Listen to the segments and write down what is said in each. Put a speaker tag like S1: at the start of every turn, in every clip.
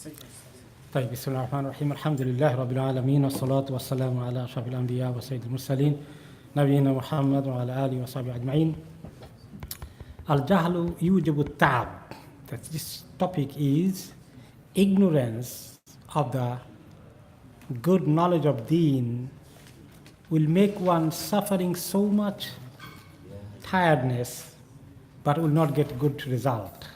S1: طيب بسم الله الرحمن الرحيم الحمد لله رب العالمين والصلاة والسلام على أشرف الأنبياء وسيد المرسلين نبينا محمد وعلى آله وصحبه أجمعين. الجهل يوجب التعب. That this topic is ignorance of the good knowledge of Deen will make one suffering so much tiredness but will not get good result.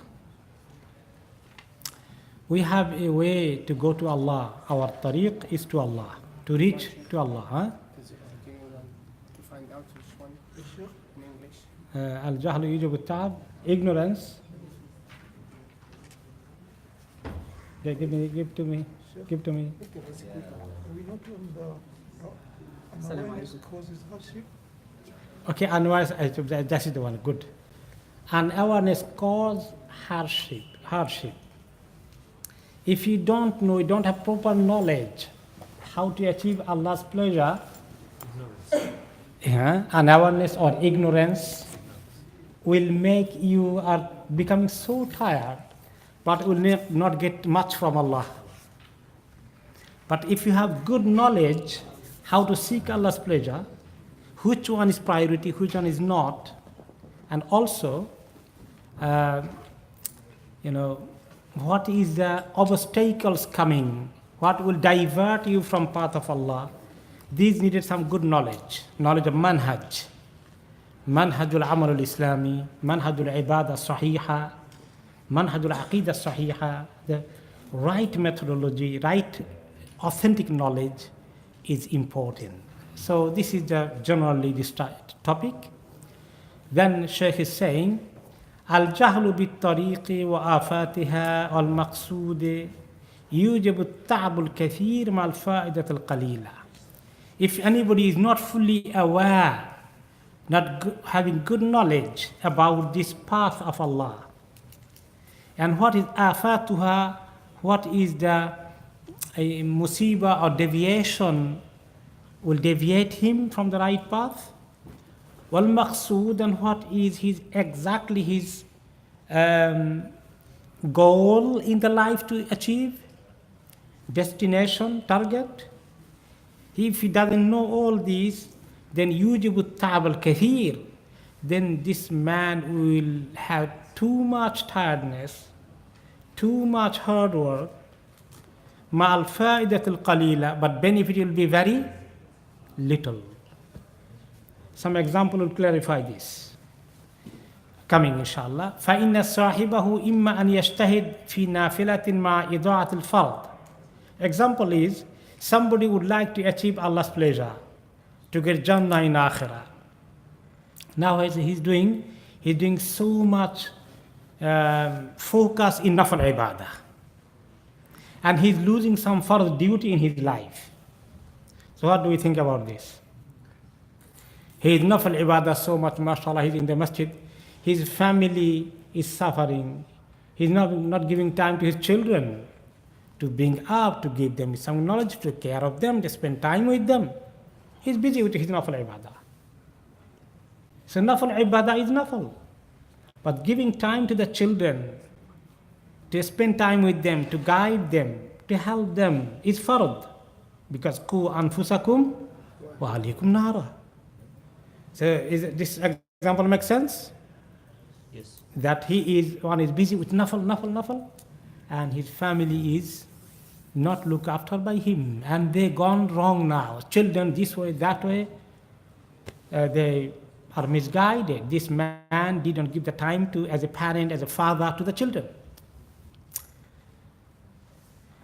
S1: We have a way to go to Allah. Our tariq is to Allah, to reach to Allah. Huh?
S2: To find out which one in English.
S1: Al-Jahl yujib al-ta'ab, ignorance. Yeah, give to me.
S3: We not on the unawareness causes hardship.
S1: Okay, unawareness, that is the one, good. Unawareness causes hardship. If you don't know, you don't have proper knowledge how to achieve Allah's pleasure, unawareness or ignorance will make you are becoming so tired, but will not get much from Allah. But if you have good knowledge how to seek Allah's pleasure, which one is priority, which one is not, and also, what is the obstacles coming, what will divert you from path of Allah. These needed some good knowledge of manhaj al-amal al-islami, manhaj al-ibadah sahiha, manhaj al-aqidah sahiha. The right methodology, right authentic knowledge is important. So this is generally this topic. Then Sheikh is saying, الجهل بالطريق وآفاتها والمقصود يوجب التعب الكثير مع الفائدة القليلة. If anybody is not fully aware, not having good knowledge about this path of Allah, and what is afatuha, what is the musibah or deviation will deviate him from the right path, wal maqsood, and what is exactly his goal in the life to achieve, destination, target. If he doesn't know all these, then yujibu ta'ab al-kathir, then this man will have too much tiredness, too much hard work, ma'al fa'idat al-qalila, but benefit will be very little. Some example will clarify this. Coming inshallah. فَإِنَّ صَاحِبَهُ إِمَّا أَنْ يَجْتَهِدْ فِي نَافِلَةٍ مَعَ إِضَاعَةِ الْفَرْضِ. Example is, somebody would like to achieve Allah's pleasure, to get Jannah in Akhirah. Now he's doing so much focus in nafal ibadah. And he's losing some fard duty in his life. So what do we think about this? He is nafal ibadah so much, mashallah, he's in the masjid. His family is suffering. He's not giving time to his children to bring up, to give them some knowledge, to take care of them, to spend time with them. He's busy with his nafal ibadah. So nafal ibadah is nafal. But giving time to the children, to spend time with them, to guide them, to help them is fard. Because qu anfusakum wa ahlikum nara. So this example make sense?
S4: Yes.
S1: That one is busy with nafal, and his family is not looked after by him, and they gone wrong now. Children this way, that way, they are misguided. This man didn't give the time to, as a parent, as a father, to the children.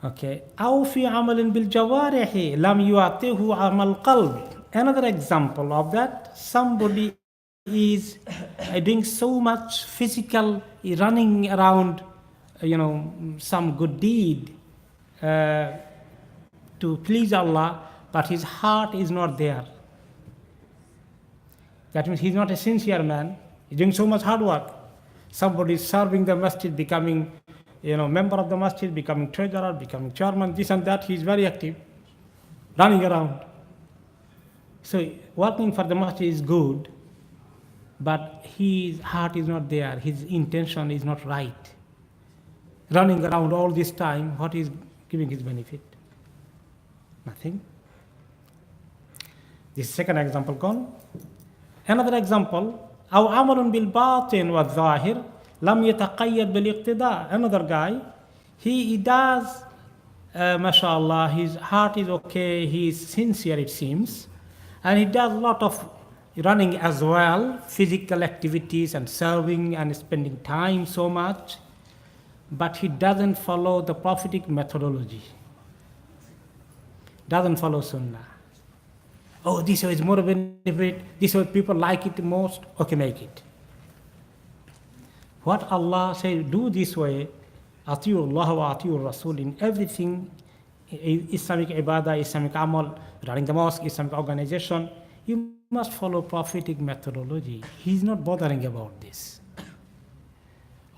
S1: Okay. أو في عمل بالجوارح لم يعطيه عمل قلب. Another example of that, somebody is doing so much physical, running around, some good deed to please Allah, but his heart is not there. That means he's not a sincere man. He's doing so much hard work. Somebody is serving the masjid, becoming, member of the masjid, becoming treasurer, becoming chairman, this and that. He's very active, running around. So working for the masjid is good, but his heart is not there. His intention is not right. running around all this time, what is giving his benefit? Nothing. This second example gone. Another example, أو عمل بالباطن والظاهر لم يتقيد بالاقتداء. Another guy, he does, mashallah, his heart is okay, he is sincere it seems, and he does a lot of running as well, physical activities and serving and spending time so much, but he doesn't follow the prophetic methodology, doesn't follow sunnah. Oh, this way is more benefit, this way people like it most, okay, make it. What Allah says, do this way, Atiyu Allah wa Atiyu Rasul, in everything, Islamic ibadah, Islamic amal, running the mosque, Islamic organization, you must follow prophetic methodology. He's not bothering about this.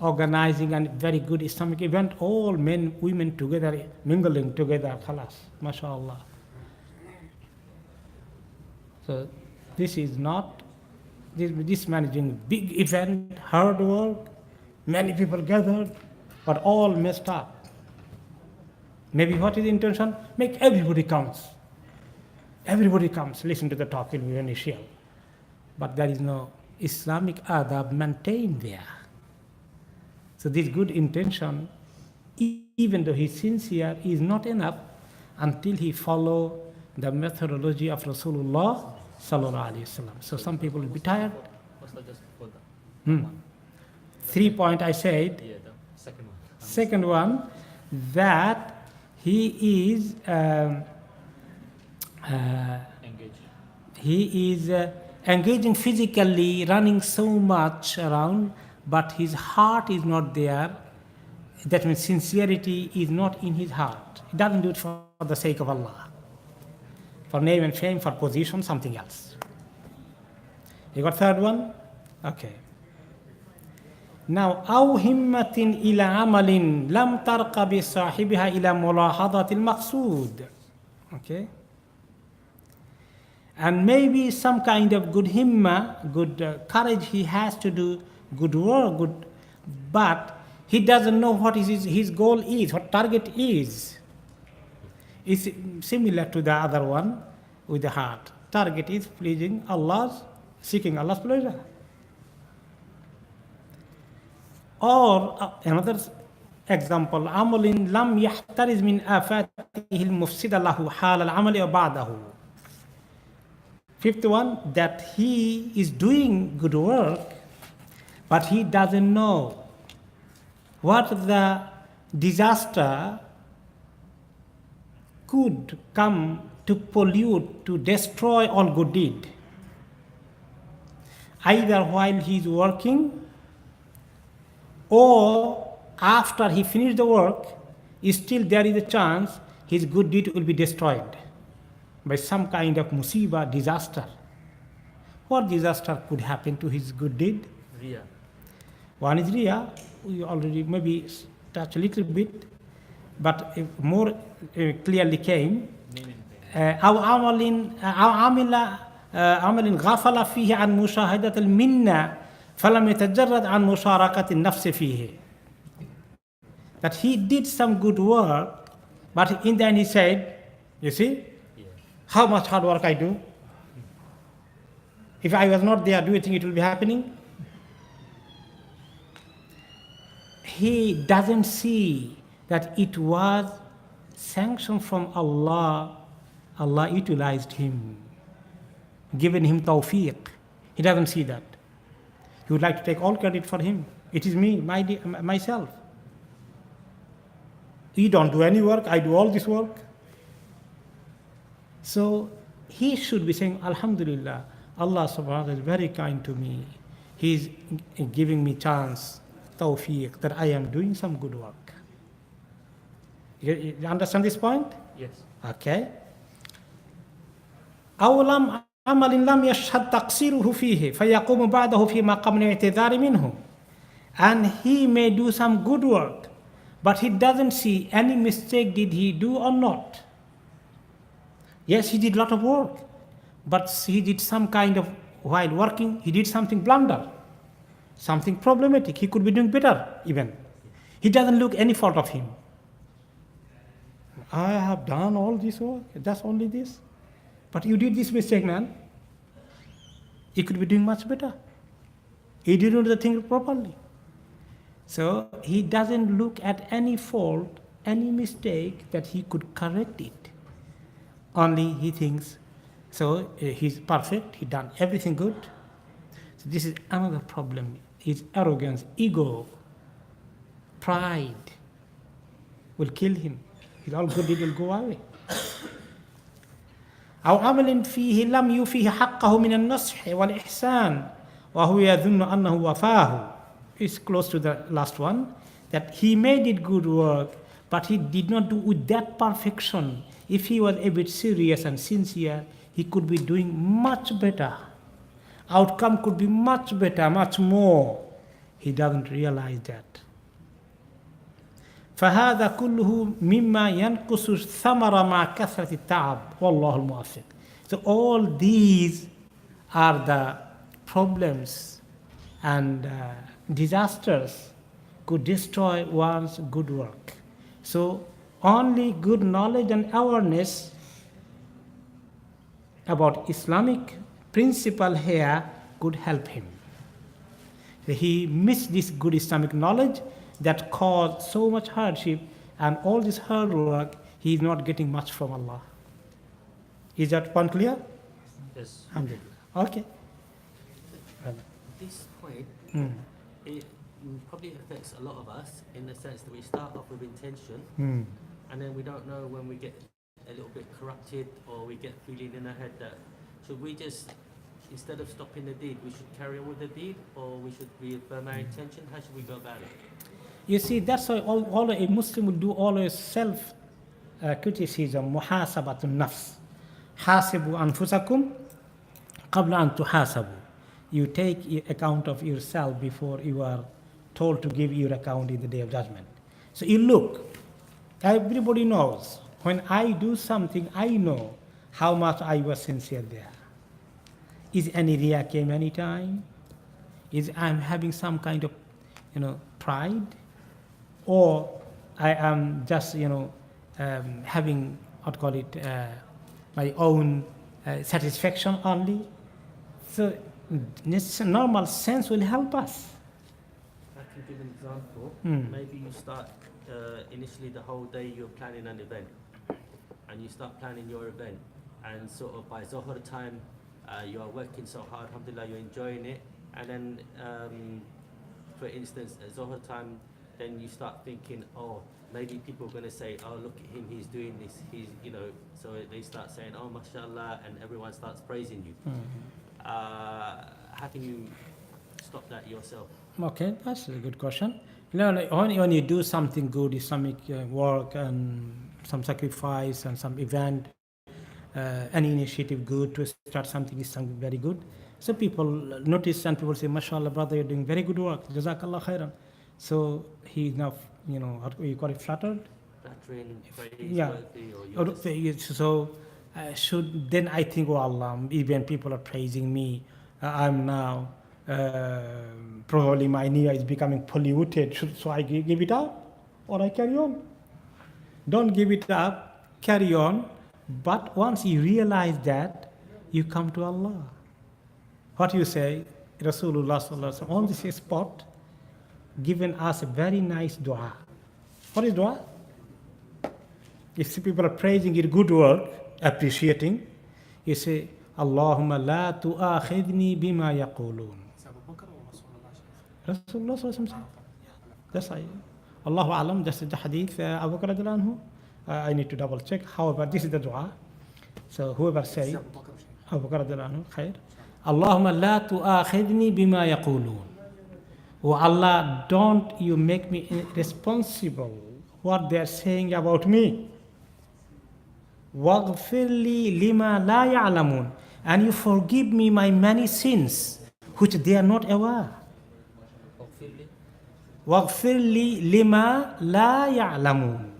S1: Organizing a very good Islamic event, all men, women together, mingling together, khalas, mashallah. So this is not, this man is doing big event, hard work, many people gathered, but all messed up. Maybe what is the intention? Make everybody counts. Everybody comes, listen to the talk, it will be initial. But there is no Islamic adab maintained there. So this good intention, even though he's sincere, is not enough until he follow the methodology of Rasulullah sallallahu alaihi wasallam. So some people will be tired.
S4: Just for the
S1: 3 point I said.
S4: yeah, the second one.
S1: Second one, that he is engaging physically, running so much around, but his heart is not there. That means sincerity is not in his heart. He doesn't do it for the sake of Allah, for name and fame, for position, something else. You got third one? Okay. Now, أو همة إلى عمل لم ترق بصاحبها إلى ملاحظة المقصود. Okay. And maybe some kind of good himma, good courage he has to do good work, but he doesn't know what his goal is, what target is. It's similar to the other one with the heart. Target is pleasing Allah's, seeking Allah's pleasure. Or another example, عمل لم يحترز من آفاته المفسدة له حال العمل وبعده. Fifth one, that he is doing good work, but he doesn't know what the disaster could come to pollute, to destroy all good deed. Either while he is working or after he finished the work, still there is a chance his good deed will be destroyed by some kind of musibah, disaster. What disaster could happen to his good deed?
S4: Riya.
S1: One is Riya, we already maybe touched a little bit, but more clearly came. أو عمل غفل فيه عن مشاهدة المنة فلم يتجرد عن مشاركة النفس فيه. That he did some good work, but in the end he said, you see, how much hard work I do. If I was not there, do you think it will be happening? He doesn't see that it was sanction from Allah. Allah utilized him, given him tawfiq. He doesn't see that. He would like to take all credit for him. It is me, myself. You don't do any work, I do all this work. So he should be saying, Alhamdulillah, Allah subhanahu wa ta'ala is very kind to me. He is giving me chance, tawfiq, that I am doing some good work. You understand this point?
S4: Yes.
S1: Okay. أو عمل لم يشهد تقصيره فيه فيقوم بعده في مقام الاعتذار منه. And he may do some good work, but he doesn't see any mistake did he do or not. Yes, he did a lot of work, but he did some kind of, while working, he did something blunder, something problematic. He could be doing better even. He doesn't look any fault of him. I have done all this work, just only this. But you did this mistake, man. You could be doing much better. He didn't do the thing properly. So he doesn't look at any fault, any mistake that he could correct it. Only he thinks, so he's perfect, he done everything good. So this is another problem. His arrogance, ego, pride will kill him. His all good deed will go away. أو عمل فيه لم يوفيه حقه من النصح والإحسان وهو يظن أنه وفاه. Is close to the last one, that he made it good work, but he did not do with that perfection. If he was a bit serious and sincere, he could be doing much better. Outcome could be much better, much more. He doesn't realize that. فهذا كله مما ينقص الثمر مع كثرة التعب والله الموفق. So all these are the problems and disasters could destroy one's good work. So only good knowledge and awareness about Islamic principle here could help him. He missed this good Islamic knowledge that caused so much hardship, and all this hard work, he is not getting much from Allah. Is that one clear?
S4: Yes.
S1: Alhamdulillah. Okay.
S4: This point,
S1: Mm.
S4: it probably affects a lot of us in the sense that we start off with intention,
S1: Mm.
S4: and then we don't know when we get a little bit corrupted or we get feeling in our head that should we just, instead of stopping the deed, we should carry on with the deed, or we should reaffirm our intention? How should we go about it?
S1: You see, that's why all a Muslim will do always self criticism, muhasabatun nafs. Hasibu anfusakum qabla an tuhasabu. You take account of yourself before you are told to give your account in the day of judgment. So you look, everybody knows, when I do something, I know how much I was sincere there. Is any riya came any time? Is I'm having some kind of, pride? Or I am just, having, my own satisfaction only? So this normal sense will help us.
S4: I can give an example. Maybe you start, initially the whole day you're planning an event, and you start planning your event, and sort of by Zohar time, you are working so hard, alhamdulillah, you're enjoying it, and then, for instance, at Zohar time, then you start thinking, oh, maybe people are going to say, oh, look at him, he's doing this, so they start saying, oh, mashallah, and everyone starts praising you. How can you stop that yourself?
S1: Okay, that's a good question. When you do something good, Islamic work and some sacrifice and some event, any initiative good to start something is something very good. So people notice and people say, mashallah, brother, you're doing very good work. Jazakallah khairan. So he is now, what you call it, flattered?
S4: Flattering,
S1: Yeah.
S4: praiseworthy, or
S1: So should then I think, oh Allah, even people are praising me, I'm now probably my niyyah is becoming polluted. So I give it up or I carry on? Don't give it up, carry on. But once you realize that, you come to Allah. What you say, Rasulullah sallallahu alaihi wasallam on this spot, given us a very nice dua. What is dua? If people are praising your good work, appreciating, you say, Allahumma la tu'akhidni bima yaqulun. Rasulullah sallallahu alaihi wasallam. That's right. Allahu alam, that's the hadith, Abu Bakr radiallahu anhu. I need to double check. However, this is the dua. So whoever say, Abu Bakr radiallahu anhu, khair. Allahumma la tu'akhidni bima yaqulun. Oh Allah, don't you make me responsible what they are saying about me. Waghfir li lima la ya'lamun. And you forgive me my many sins which they are not aware. Waghfir li lima la ya'lamun.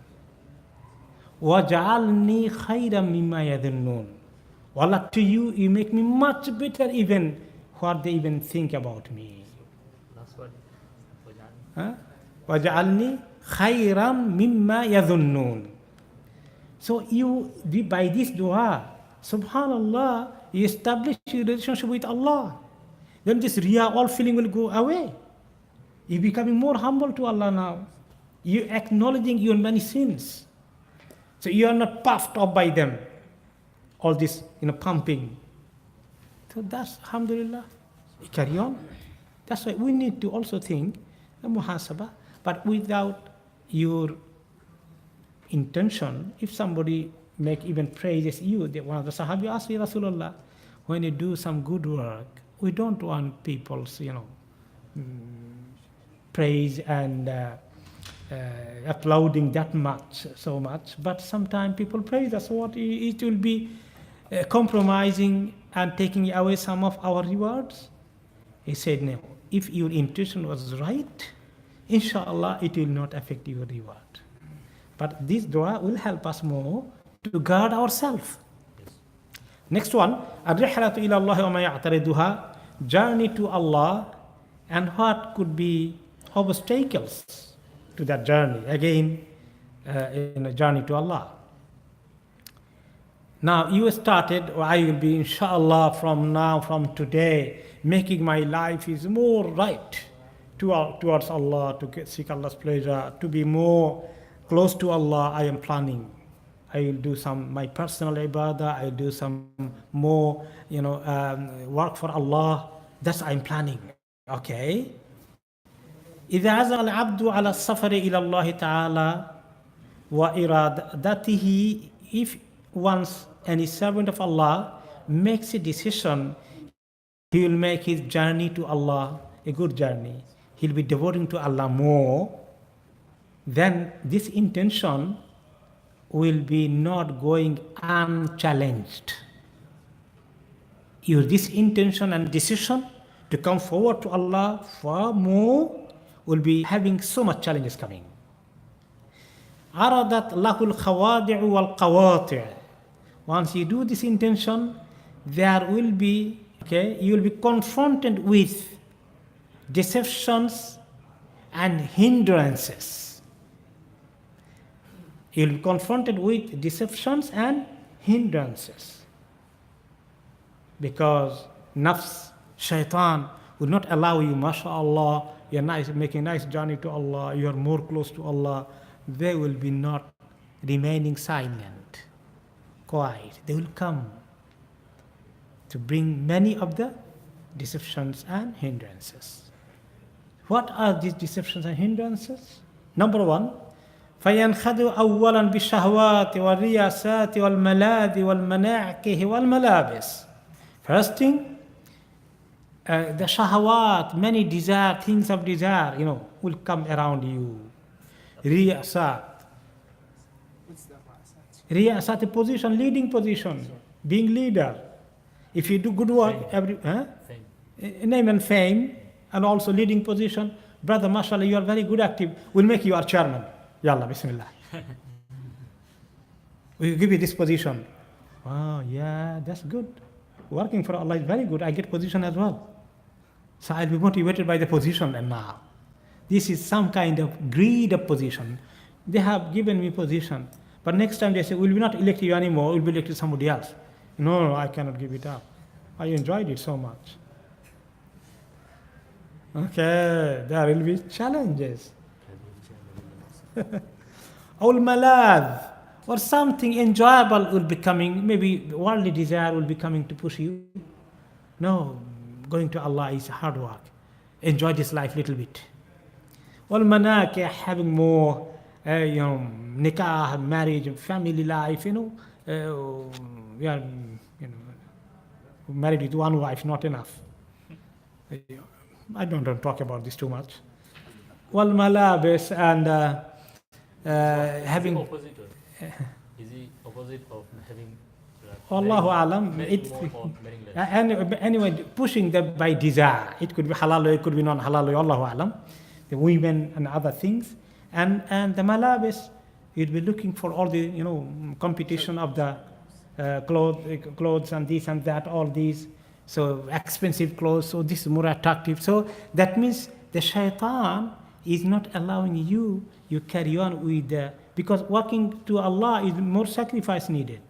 S1: Waj'alni khayran mimma yadhunnun. Allah, to you, you make me much better even what they even think about me.
S4: last one.
S1: Waj'alni خَيْرًا مِمَّا يَظُنُّونَ. So by this dua, subhanallah, you establish your relationship with Allah. Then this riya, all feeling will go away. You're becoming more humble to Allah now. You're acknowledging your many sins. So you are not puffed up by them. All this, pumping. So that's, alhamdulillah, you carry on. That's why we need to also think, muhasabah, but without your intention. If somebody even praises you, one of the Sahabi asked me, Rasulullah, when you do some good work, we don't want people's, praise and applauding that much, so much. But sometimes people praise us. What it will be compromising and taking away some of our rewards? He said, no. If your intention was right, inshallah, it will not affect your reward. But this dua will help us more to guard ourselves. Next one, الرحلة إلى الله وما يعترضها, journey to Allah and what could be obstacles to that journey. Again, in a journey to Allah. Now you started, or I will be inshallah from today, making my life is more right towards Allah, to seek Allah's pleasure, to be more close to Allah. I am planning. I will do my personal ibadah. I will do some more, work for Allah. That's I'm planning. Okay. إذا عزم العبد على السفر إلى الله تعالى وإرادته, if once any servant of Allah makes a decision, he will make his journey to Allah a good journey. He'll be devoting to Allah more. Then this intention will be not going unchallenged. This intention and decision to come forward to Allah far more will be having so much challenges coming. عرضت له الخوادع والقواطع. Once you do this intention, there will be, you will be confronted with deceptions and hindrances. You will be confronted with deceptions and hindrances. Because nafs, shaitan, will not allow you, mashallah, you're making a nice journey to Allah, you are more close to Allah. They will be not remaining silent, quiet. They will come to bring many of the deceptions and hindrances. What are these deceptions and hindrances? Number one, فَيَنْخَدُ أَوَّلًا بِالشَّهْوَاتِ وَالرِّيَاسَاتِ وَالْمَلَاذِ وَالْمَنَاعِكِهِ وَالْمَلَابِسِ. First thing, the shahawat, many desire, things of desire, will come around you. Riyasat.
S2: What's that last?
S1: Riyasat, a position, leading position, being leader. If you do good work, name and fame, and also leading position, brother, mashallah, you are very good active, we'll make you our chairman. Yallah, bismillah. We'll give you this position. Wow, yeah, that's good. Working for Allah is very good. I get position as well. So I'll be motivated by the position. And now, this is some kind of greed of position. They have given me position, but next time they say, we'll not elect you anymore, we'll be elected somebody else. No, I cannot give it up. I enjoyed it so much. Okay, there will be challenges. Or malad, or something enjoyable will be coming, maybe worldly desire will be coming to push you. No, going to Allah is hard work. Enjoy this life a little bit. Wal manakih, having more, nikah, marriage, family life, we are, married with one wife, not enough. I don't talk about this too much. Wal malabis, and having.
S4: Is he opposite of having?
S1: Allahu alam. Anyway, pushing them by desire. It could be halal, it could be non-halal. Allahu alam. The women and other things, and the malabis, you'd be looking for all the competition of the clothes and this and that, all these. So expensive clothes. So this is more attractive. So that means the shaitan is not allowing you carry on with the, because working to Allah is more sacrifice needed.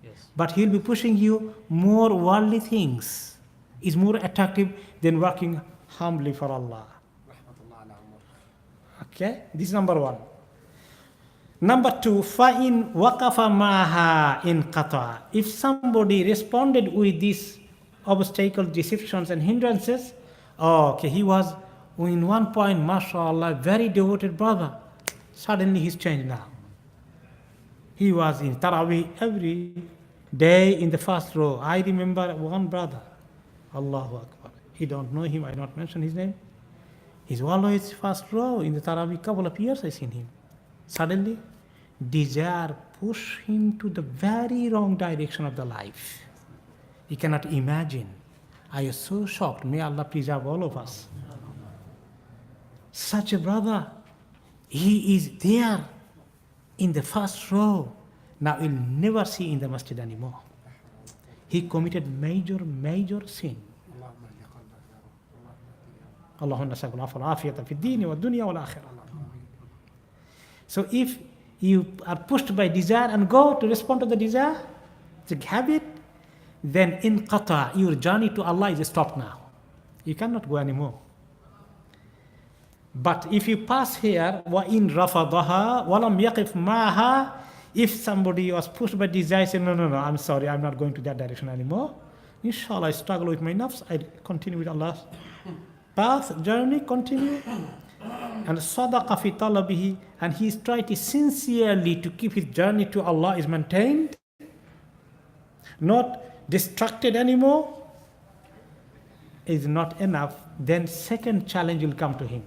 S4: Yes.
S1: But He'll be pushing you more worldly things. Is more attractive than working humbly for Allah.
S2: Rahmatullah ala Umar.
S1: Okay, this is number one. Number two, فَإِنْ وَقَفَ مَعَهَا إِنْ قَطَعَ. If somebody responded with these obstacles, deceptions and hindrances, okay, he was in one point, mashallah, very devoted brother. Suddenly he's changed now. He was in Taraweeh every day in the first row. I remember one brother, Allahu Akbar. He don't know him, I don't mention his name. He's always first row in the Taraweeh, couple of years I seen him. Suddenly, desire push him to the very wrong direction of the life. You cannot imagine. I was so shocked. May Allah preserve all of us. Such a brother, he is there in the first row. Now he'll never see in the masjid anymore. He committed major sin. Allahumma nas'aluka al-afwa wal-afiyata fi ad-din wa ad-dunya wal-akhirah. So if you are pushed by desire and go to respond to the desire, the habit, then in qata, your journey to Allah is stopped now. You cannot go anymore. But if you pass here, وَإِن رَفَضَهَا وَلَمْ يَقِفْ مَعَهَا, if somebody was pushed by desire, say, no, I'm sorry, I'm not going to that direction anymore. Inshallah, I struggle with my nafs, I continue with Allah's path, journey, continue. And sadaqa fi talabihi, and he is trying to sincerely to keep his journey to Allah is maintained, not distracted anymore, is not enough. Then second challenge will come to him.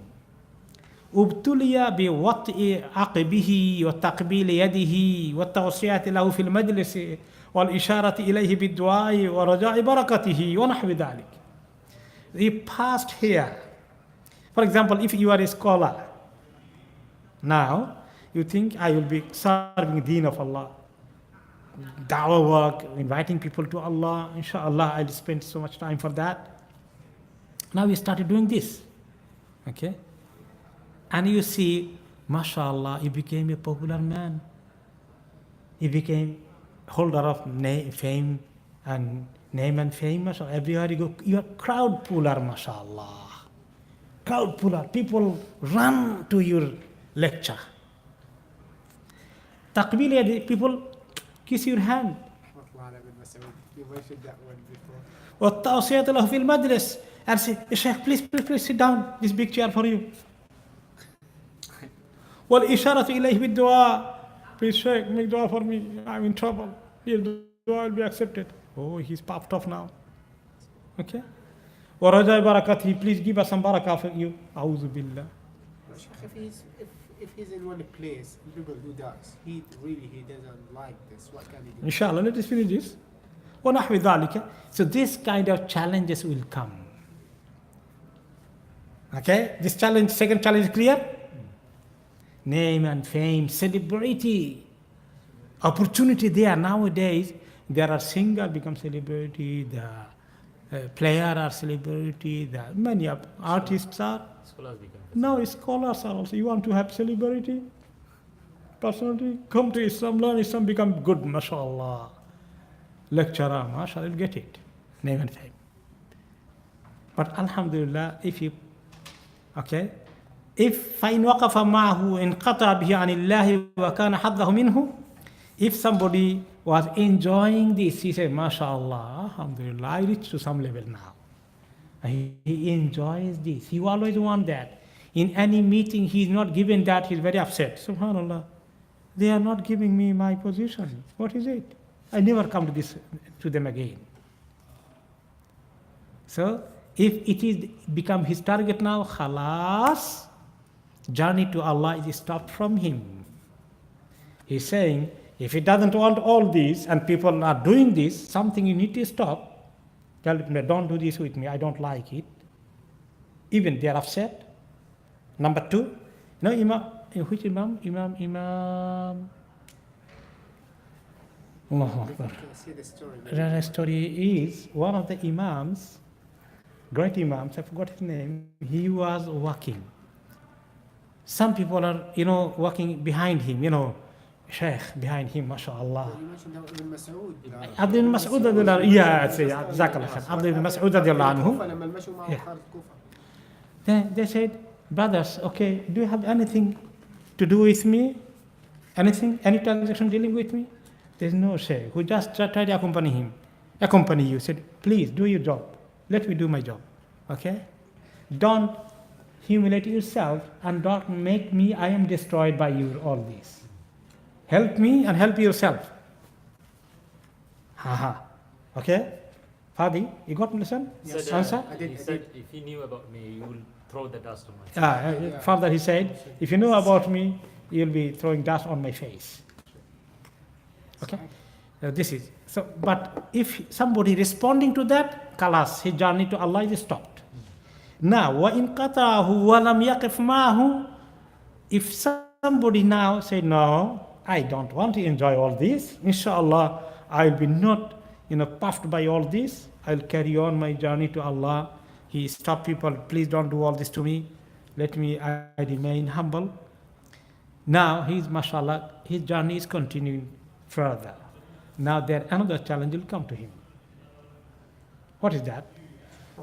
S1: Ubtuliya bi wat'i aqibihi wa taqbil yadihi wa tawsiyati lahu fil majlis wal isharati ilayhi bid du'a wa raja'i barakatihi wa nahwi dhalik. He passed here. For example, if you are a scholar, now you think I will be serving the deen of Allah, da'wah work, inviting people to Allah, inshallah I'll spend so much time for that. Now you started doing this, okay? And you see, mashallah, you became a popular man. You became holder of fame and name and fame, mashallah. Everywhere you go, you are crowd puller, mashallah. Crowd puller, people run to your lecture. Taqbil, people kiss your hand.
S2: You mentioned that one before.
S1: وَالتَّوْصِيَةُ لَهُ فِي الْمَجْلِسِ, and say, Sheikh, please sit down. This big chair for you. وَالْإِشَارَةُ إِلَيْهِ بِالدُّعَاءِ, please Sheikh, make dua for me. I'm in trouble. Your dua will be accepted. Oh, he's puffed off now. Okay? وَرَجَاءِ بَرَكَتِهِ, please give us some barakah for you. أعوذ بالله.
S2: Sheikh, if he's in one place and people do that, he doesn't like this. What can he do?
S1: Inshallah, let us finish this. وَنَحْوِ ذَلِكَ. So this kind of challenges will come. Okay? This challenge, second challenge is clear? Name and fame, celebrity, opportunity there. Nowadays, there are singers become celebrity, the player are celebrity, the many artists are.
S4: Scholars become.
S1: No, scholars are also. You want to have celebrity, personality, come to Islam, learn Islam, become good, mashallah. Lecturer, mashallah, you'll get it. Name and fame. But alhamdulillah, if فَإِنْ وَقَفَ مَعَهُ انْقَطَعَ بِهِ عَنِ اللَّهِ وَكَانَ حَظَّهُ مِنْهُ. If somebody was enjoying this, he said, mashallah, alhamdulillah, I reached to some level now. He enjoys this. He always wants that. In any meeting, he is not given that, he is very upset. Subhanallah, they are not giving me my position. What is it? I never come to them again. So, if it is become his target now, khalas, journey to Allah is stopped from him. He's saying, if he doesn't want all this and people are doing this, something you need to stop. Tell them, don't do this with me, I don't like it. Even they are upset. Number two, which Imam? Allahu Akbar. The story is, one of the Imams, great Imams, I forgot his name, he was walking. Some people are, walking behind him, Sheikh behind him, mashallah.
S2: You mentioned Ibn Mas'ud.
S1: Abdul Mas'ud radiallahu anhu. Yeah, Jazakallah khair. Abdul Mas'ud radiallahu anhu.
S2: لما المشوا معه
S1: Yeah.
S2: خارج كوفة.
S1: Then they said, brothers, okay, do you have anything to do with me? Anything? Any transaction dealing with me? There's no Sheikh. We just try to accompany you. Said, please do your job. Let me do my job. Okay? Don't humiliate yourself and don't make me, I am destroyed by you, all this. Help me and help yourself. Haha. Okay? Fadi, you got me listen?
S2: Yes,
S1: Answer?
S2: I did.
S5: He said, if he knew about me, you will throw the dust on my face.
S1: Further he said, if you know about me, you'll be throwing dust on my face. Okay? This is, so, but if somebody responding to that, kalas, his journey to Allah is stopped. Now, وَإِنْ قَطَعَهُ وَلَمْ يَقِفْ مَعَهُ, if somebody now say, no, I don't want to enjoy all this, inshallah, I'll be not, puffed by all this, I'll carry on my journey to Allah. He stopped people, please don't do all this to me, let me, I remain humble. Now, mashallah, his journey is continuing further. Now there another challenge will come to him. What is that?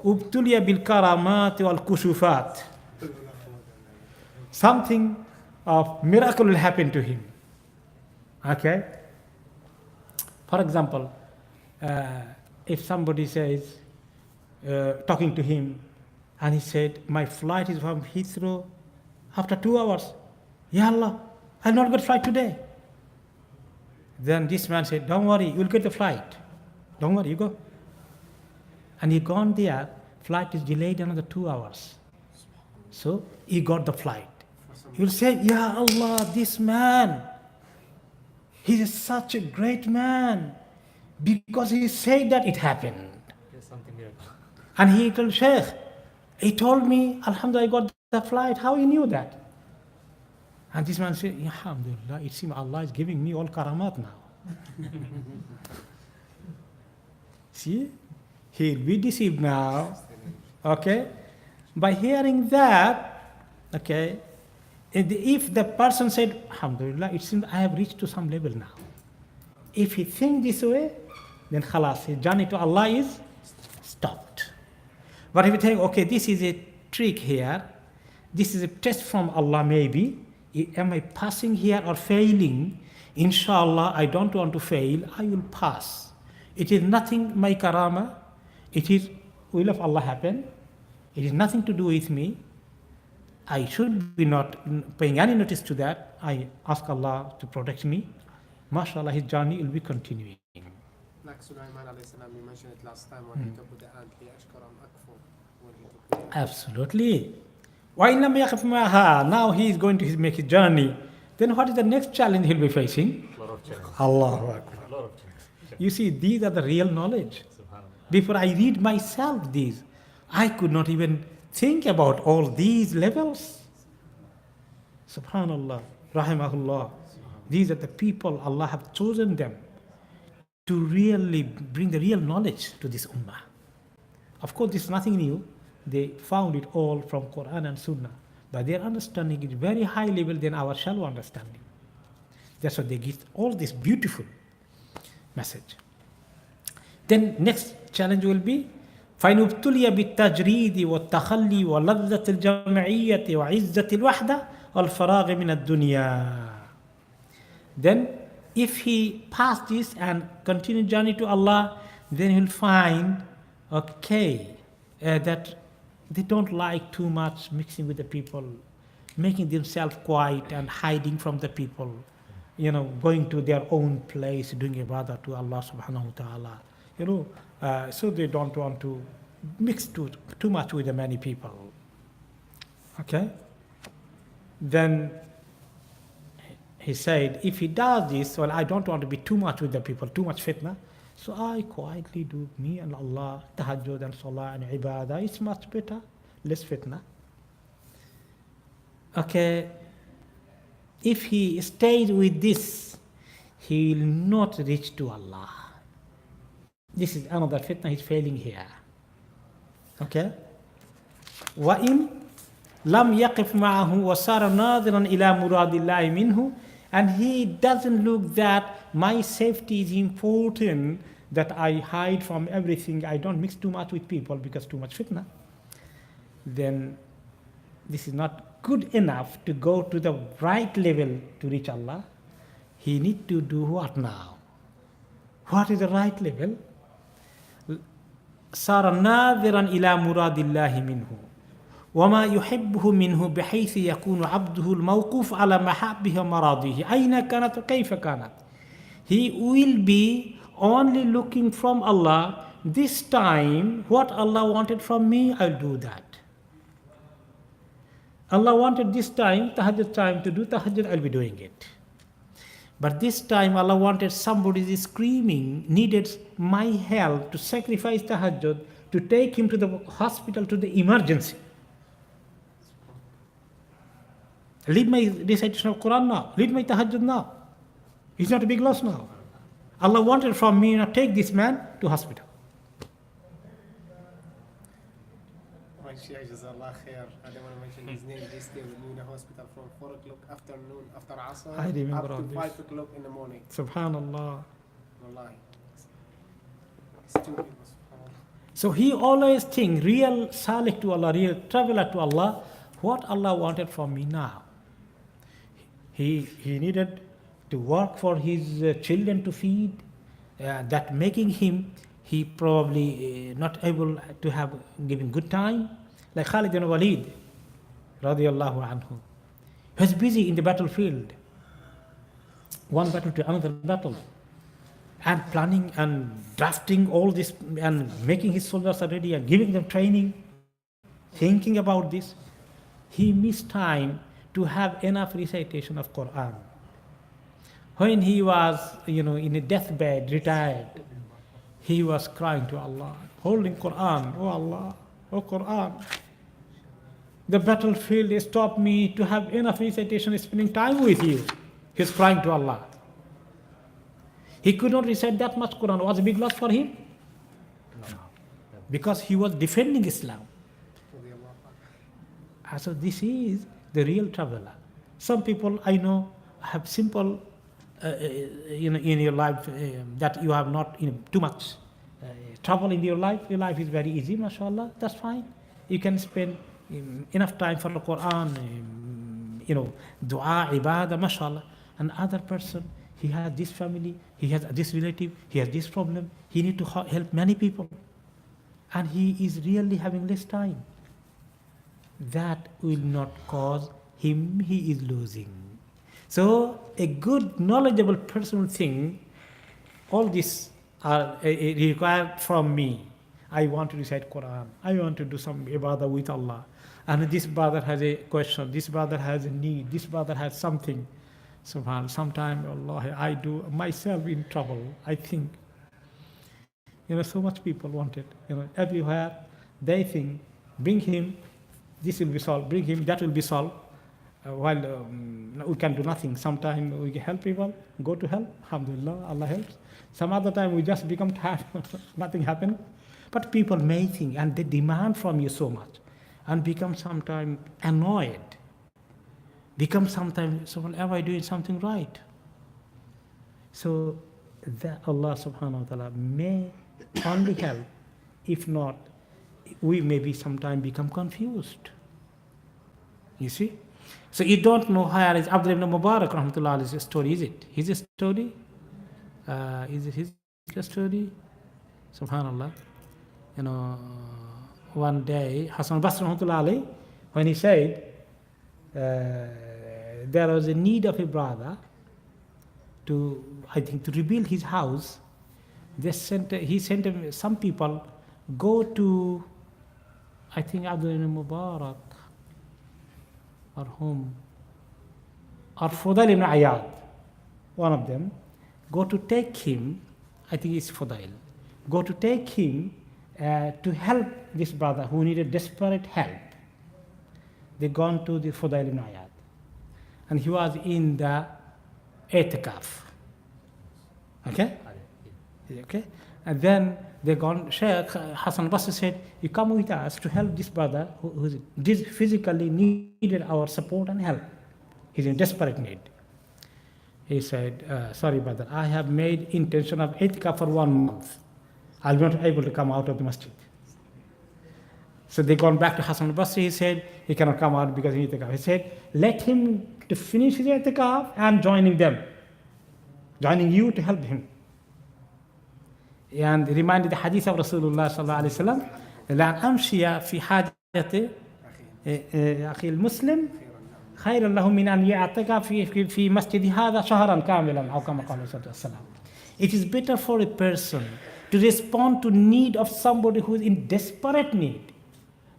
S1: Ubtuliya bil karamat wal kushufat. Something of miracle will happen to him. Okay? For example, if somebody says, talking to him, and he said, my flight is from Heathrow after 2 hours. Ya Allah, I'll not get flight today. Then this man said, don't worry, you'll get the flight. Don't worry, you go. And he gone there, flight is delayed another 2 hours. So he got the flight. You'll say, Ya Allah, this man, he is such a great man. Because he said that it happened.
S5: There's something there.
S1: And he told Sheikh, he told me, Alhamdulillah, I got the flight. How he knew that? And this man said, Alhamdulillah, it seems Allah is giving me all karamat now. See, he'll be deceived now. Okay? By hearing that, okay, if the person said, Alhamdulillah, it seems I have reached to some level now. If he thinks this way, then khalas, his journey to Allah is stopped. But if you think, okay, this is a trick here, this is a test from Allah maybe, am I passing here or failing? Inshallah, I don't want to fail, I will pass. It is nothing my karama, it is will of Allah happen, it is nothing to do with me. I should be not paying any notice to that. I ask Allah to protect me. MashaAllah, his journey will be continuing.
S2: Like Sulaiman alayhi salam, you mentioned it last time when he took with the ant, he ashkaram akfur, when he took the
S1: Absolutely. وَإِنْ لَمْ يَخِفْ مَعَهَا. Now he is going to make his journey. Then what is the next challenge he'll be facing?
S5: A lot of challenges.
S1: Allahu Akbar.
S5: A lot of challenges.
S1: You see, these are the real knowledge.
S5: Subhanallah.
S1: Before I read myself these, I could not even think about all these levels. Subhanallah, Rahimahullah. These are the people Allah have chosen them to really bring the real knowledge to this ummah. Of course, this is nothing new. They found it all from Quran and Sunnah. But their understanding is very high level than our shallow understanding. That's why they give all this beautiful message. Then next challenge will be فَإِنْ ابْتُلِيَ بِالتَّجْرِيدِ وَالتَّخَلِّي وَلَذَّةِ الْجَمْعِيَّةِ وَعِزَّةِ الْوَحْدَةِ وَالْفَرَاغِ مِنَ الدُّنْيَا. Then if he passed this and continued journey to Allah, then he'll find, okay, that they don't like too much mixing with the people, making themselves quiet and hiding from the people, going to their own place, doing ibadah to Allah subhanahu wa ta'ala, so they don't want to mix too much with the many people. Okay? Then he said, if he does this, well, I don't want to be too much with the people, too much fitna. So I quietly do me and Allah, tahajjud and salah and ibadah. It's much better, less fitna. Okay, if he stays with this, he will not reach to Allah. This is another fitna, he's failing here. Okay? وَإِنْ لم يقف معه وصار ناظرا إلى مراد الله منه, and he doesn't look that my safety is important, that I hide from everything, I don't mix too much with people because too much fitna, then this is not good enough to go to the right level to reach Allah. He need to do what now? What is the right level? صار ناظرا إلى مراد الله منه وما يحبه منه بحيث يكون عبده الموقوف على محبه ومراضيه أين كانت وكيف كانت. He will be only looking from Allah. This time, what Allah wanted from me, I'll do that. Allah wanted this time, tahajjud time, to do tahajjud, I'll be doing it. But this time Allah wanted somebody is screaming, needed my help to sacrifice tahajjud, to take him to the hospital, to the emergency. Leave my recitation of Quran now, leave my tahajjud now. It's not a big loss now. Allah wanted from me, now take this man to hospital.
S2: Sheikh Jazallah khair. I don't want to mention his name. This day we in the hospital from 4 o'clock afternoon, after Asr,
S1: I remember
S2: up
S1: all
S2: to
S1: this.
S2: 5 o'clock in the morning.
S1: Subhanallah.
S2: Wallahi. It's two people, subhanallah.
S1: So he always think, real salik to Allah, real traveler to Allah, what Allah wanted from me now. He needed to work for his children to feed, that making him, he probably not able to have given good time. Like Khalid bin Walid, radiallahu anhu. He was busy in the battlefield, one battle to another battle, and planning and drafting all this and making his soldiers ready and giving them training, thinking about this. He missed time to have enough recitation of Quran. When he was, in a deathbed, retired, he was crying to Allah, holding Quran, oh Allah, oh Quran. The battlefield stopped me to have enough recitation, spending time with you. He's crying to Allah. He could not recite that much Quran. Was a big loss for him? No. Because he was defending Islam. So this is the real traveler. Some people I know have simple, in your life, that you have not too much trouble in your life. Your life is very easy, mashallah. That's fine. You can spend enough time for the Quran, dua, ibadah, mashallah. And other person, he has this family, he has this relative, he has this problem, he need to help many people. And he is really having less time. That will not cause him, he is losing. So a good, knowledgeable person will think, all this are required from me. I want to recite Quran. I want to do some ibadah with Allah. And this brother has a question. This brother has a need. This brother has something. Subhanallah. Sometimes, Allah, I do myself in trouble. I think, so much people want it. Everywhere they think, bring him, this will be solved. Bring him, that will be solved. While we can do nothing. Sometimes we help people, go to help. Alhamdulillah, Allah helps. Some other time we just become tired. Nothing happened. But people may think, and they demand from you so much, and become sometimes annoyed. Become sometimes, so am I doing something right? So that Allah subhanahu wa ta'ala may only help. If not, we maybe sometimes become confused. You see? So you don't know where is Abdul ibn Mubarak rahmatullah story, is it? His story? Is it his story? Subhanallah. One day, Hassan Basri rahmatullah, when he said, there was a need of a brother to rebuild his house. He sent some people, go to, Abdul ibn Mubarak, or whom, or Fudail ibn Ayad, one of them, go to take him, it's Fudail, go to take him to help this brother who needed desperate help. They gone to the Fudail ibn Ayad, and he was in the itikaf. Okay? And then they gone, Sheikh Hassan Basri said, you come with us to help this brother who physically needed our support and help. He's in desperate need. He said, sorry brother, I have made intention of itikaf for 1 month. I'll be not able to come out of the masjid. So they gone back to Hassan al-Basri. He said, he cannot come out because he needs itikaf. He said, let him to finish his itikaf and joining them. Joining you to help him. And reminded the hadith of Rasulullah sallallahu alayhi wa sallam, لأن أمشي في حاجة أخي المسلم خير له من أن يعتكف في مسجد هذا شهرا كاملا أو كما قال صلى الله عليه وسلم. It is better for a person to respond to need of somebody who is in desperate need,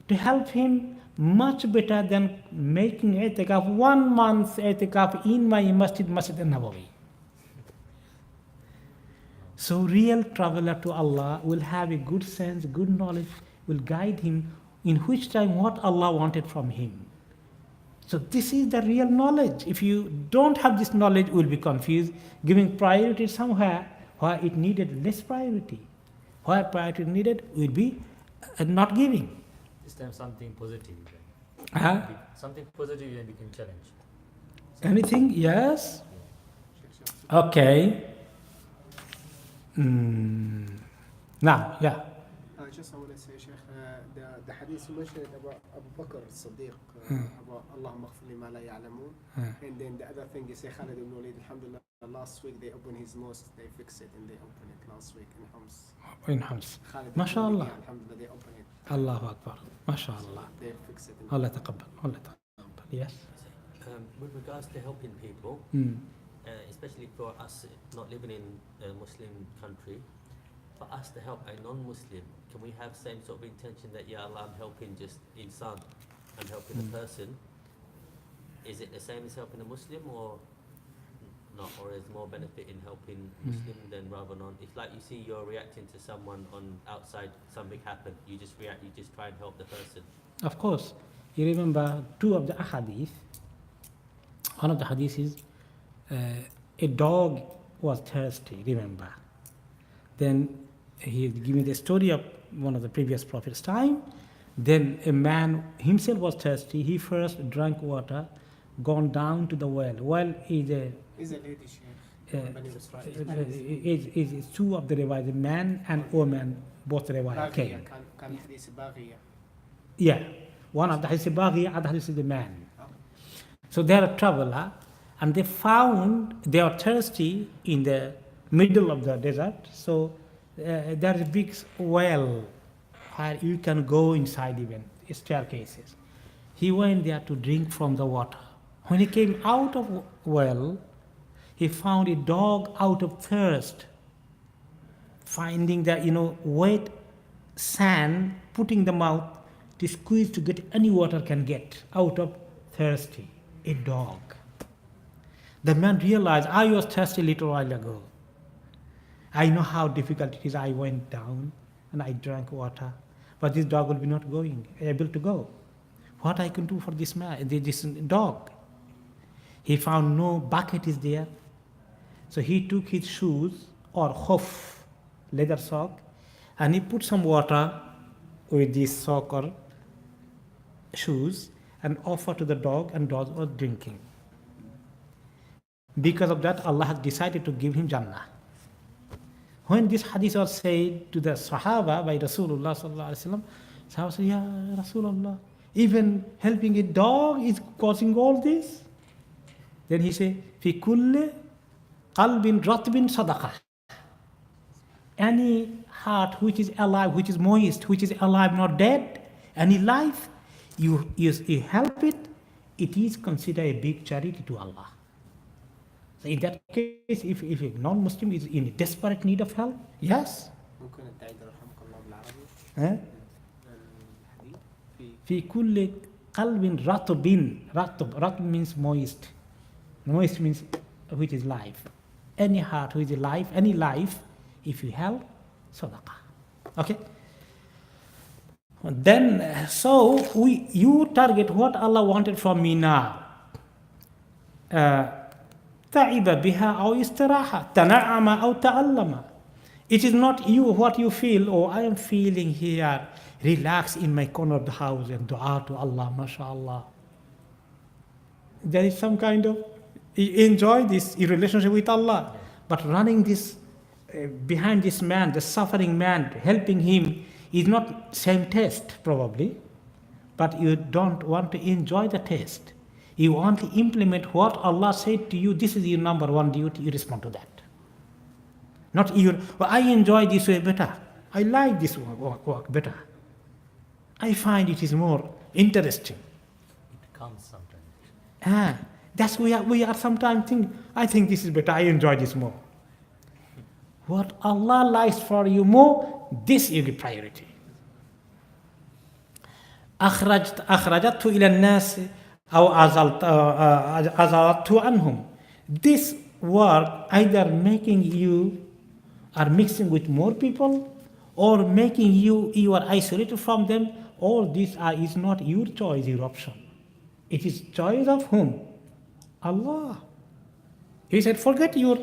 S1: to help him much better than making itikaf 1 month itikaf in my masjid al-Nabawi. So real traveler to Allah will have a good sense, good knowledge, will guide him in which time what Allah wanted from him. So this is the real knowledge. If you don't have this knowledge, you will be confused, giving priority somewhere where it needed less priority. Where priority needed, will be not giving.
S5: This time something positive.
S1: Huh?
S5: Something positive and we can challenge.
S1: Anything? Yes? Okay. Now, yeah.
S2: Just I want to say, Sheikh, the hadith you mentioned about Abu Bakr as-Siddiq, about Allahumma ighfir li ma la ya'lamun. And then the other thing you say, Khalid ibn Walid, alhamdulillah, last week they opened his mosque, they fixed it and they opened it last week in Homs.
S1: In Homs.
S2: Khalid ibn
S1: MashaAllah.
S2: Walid, alhamdulillah, they opened it.
S1: Allahu Akbar. MashaAllah.
S2: They fixed it.
S1: Allah taqabbal. Allah taqabbal. Yes.
S4: With regards to helping people, especially for us not living in a Muslim country, for us to help a non-Muslim, can we have same sort of intention that, yeah, Allah, I'm helping just insan, I'm helping a person? Is it the same as helping a Muslim or not? Or is more benefit in helping Muslim than rather non? If like you see you're reacting to someone on outside, something happened, you just react, you just try and help the person.
S1: Of course. You remember 2 of the ahadith. One of the hadith is a dog was thirsty, remember. Then he is giving the story of one of the previous prophets' time. Then a man himself was thirsty. He first drank water, gone down to the well. Well is a
S2: lady, Sheikh.
S1: is 2 of the riwayat, a man and woman, both riwayat came.
S2: Can hadith Baghiya.
S1: Yeah, one of the hadith Baghi, other hadith is the man. So they are a traveler, and they found they are thirsty in the middle of the desert. So there is a big well where you can go inside, even staircases. He went there to drink from the water. When he came out of well, he found a dog out of thirst, finding the wet sand, putting the mouth to squeeze to get any water can get out of thirsty. A dog. The man realized, I was thirsty a little while ago. I know how difficult it is. I went down and I drank water, but this dog will be not able to go. What I can do for this man, this dog? He found no bucket is there. So he took his shoes or hoof, leather sock, and he put some water with this sock or shoes and offered to the dog, and dog was drinking. Because of that, Allah had decided to give him Jannah. When this hadith was said to the Sahaba by Rasulullah sallallahu alaihi wasallam, Sahaba said, Ya Rasulullah, even helping a dog is causing all this? Then he said, Fi kulli qalbin ratbin sadaqah. Any heart which is alive, which is moist, which is alive, not dead, any life, you help it, it is considered a big charity to Allah. So in that case, if a non-Muslim is in desperate need of help, yes. في كل قلب رطب. رطب means moist. Moist means which is life. Any heart which is alive, any life, if you help, sadaqah. Okay? Then, so you target what Allah wanted from me now. تعب بها أو استراحة تنعم أو تألم. It is not you what you feel, oh, I am feeling here, relax in my corner of the house and dua to Allah, mashallah. There is some kind of, you enjoy this relationship with Allah. But running this, behind this man, the suffering man, helping him, is not same taste probably. But you don't want to enjoy the taste. You want to implement what Allah said to you, this is your number one duty, you respond to that. Not your, well, I enjoy this way better. I like this work better. I find it is more interesting.
S5: It comes sometimes.
S1: That's we are sometimes think, I think this is better, I enjoy this more. What Allah likes for you more, this you give priority. أخرجته إلى الناس أو أزلته عنهم. This work either making you are mixing with more people or making you are isolated from them. All this is not your choice, your option. It is choice of whom? Allah. He said, forget your,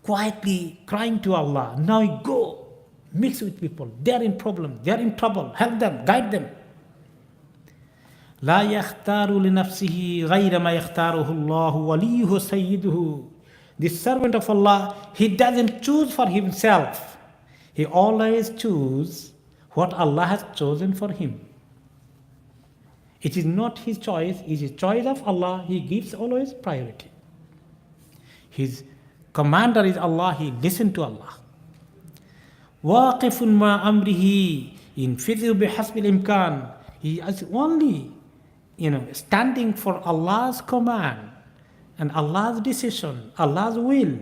S1: quietly crying to Allah. Now you go, mix with people. They are in problem, they are in trouble. Help them, guide them. لا يختار لنفسه غير ما يختاره الله وليه سيده. The servant of Allah, he doesn't choose for himself. He always chooses what Allah has chosen for him. It is not his choice, it is choice of Allah. He gives always priority. His commander is Allah, he listens to Allah. واقف مع أمره ينفذ بحسب الإمكان. He is only, standing for Allah's command and Allah's decision, Allah's will,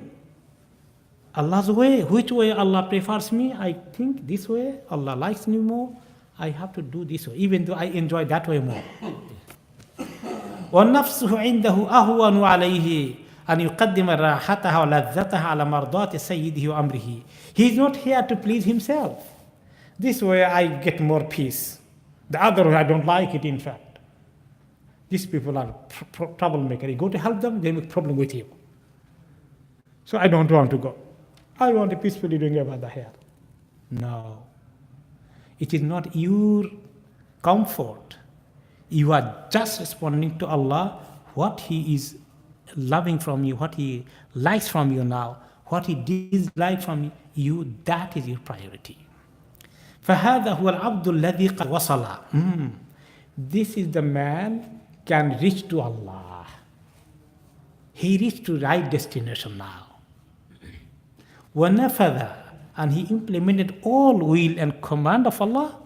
S1: Allah's way. Which way Allah prefers me? I think this way. Allah likes me more. I have to do this way, even though I enjoy that way more. وَنَفْسُهُ عِنْدَهُ أَهْوَنُ عَلَيْهِ أَنْ يُقَدِّمَ رَاحَتَهَا وَلَذَّتَهَا عَلَى مَرْضَاتِ سَيِّدِهِ وَأَمْرِهِ. He is not here to please himself. This way I get more peace. The other way I don't like it, in fact. These people are troublemakers. You go to help them, they make problem with you. So I don't want to go. I want to peacefully doing ibadah here. No. It is not your comfort. You are just responding to Allah, what He is loving from you, what He likes from you now, what He dislikes from you, that is your priority. فَهَذَا هُوَ الْعَبْدُ الَّذِي قَدْ وَصَلَ. This is the man can reach to Allah. He reached to right destination now. وَنَفَذَ, and he implemented all will and command of Allah.